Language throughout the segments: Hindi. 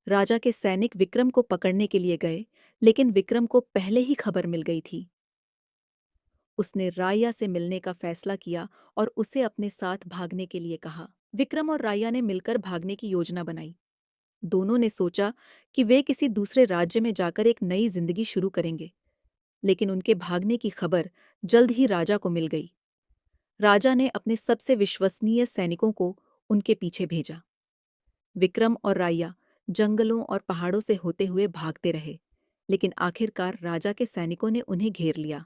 राजा के सैनिक विक्रम को पकड़ने के लिए गए, लेकिन विक्रम को पहले ही खबर मिल गई थी। उसने राया से मिलने का फैसला किया और उसे अपने साथ भागने के लिए कहा। विक्रम और राया ने मिलकर भागने की योजना बनाई। दोनों ने सोचा कि वे किसी दूसरे राज्य में जाकर एक नई जिंदगी शुरू करेंगे, लेकिन उनके भागने की खबर जल्द ही राजा को मिल गई। राजा ने अपने सबसे विश्वसनीय सैनिकों को उनके पीछे भेजा। विक्रम और राया जंगलों और पहाड़ों से होते हुए भागते रहे, लेकिन आखिरकार राजा के सैनिकों ने उन्हें घेर लिया।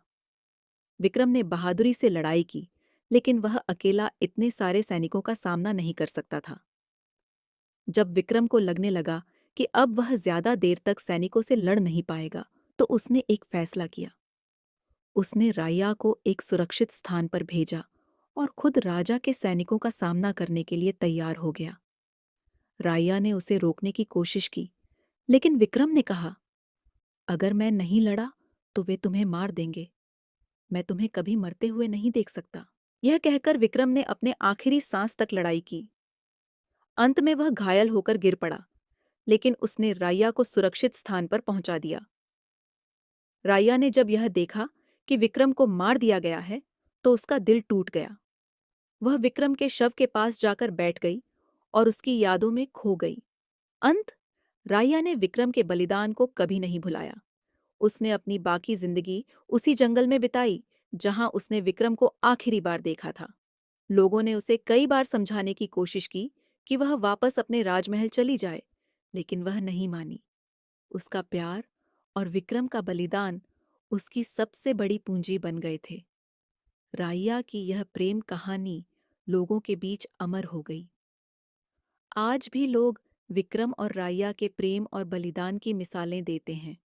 विक्रम ने बहादुरी से लड़ाई की, लेकिन वह अकेला इतने सारे सैनिकों का सामना नहीं कर सकता था। जब विक्रम को लगने लगा कि अब वह ज्यादा देर तक सैनिकों से लड़ नहीं पाएगा, तो उसने एक फैसला किया। उसने राया को एक सुरक्षित स्थान पर भेजा और खुद राजा के सैनिकों का सामना करने के लिए तैयार हो गया। राया ने उसे रोकने की कोशिश की, लेकिन विक्रम ने कहा, अगर मैं नहीं लड़ा तो वे तुम्हें मार देंगे। मैं तुम्हें कभी मरते हुए नहीं देख सकता। यह कहकर विक्रम ने अपने आखिरी सांस तक लड़ाई की। अंत में वह घायल होकर गिर पड़ा, लेकिन उसने राया को सुरक्षित स्थान पर पहुंचा दिया। राया ने जब यह देखा कि विक्रम को मार दिया गया है, तो उसका दिल टूट गया। वह विक्रम के शव के पास जाकर बैठ गई और उसकी यादों में खो गई। अंत राया ने विक्रम के बलिदान को कभी नहीं भुलाया। उसने अपनी बाकी जिंदगी उसी जंगल में बिताई जहां उसने विक्रम को आखिरी बार देखा था। लोगों ने उसे कई बार समझाने की कोशिश की कि वह वापस अपने राजमहल चली जाए, लेकिन वह नहीं मानी। उसका प्यार और विक्रम का बलिदान उसकी सबसे बड़ी पूंजी बन गए थे। राया की यह प्रेम कहानी लोगों के बीच अमर हो गई। आज भी लोग विक्रम और राया के प्रेम और बलिदान की मिसालें देते हैं।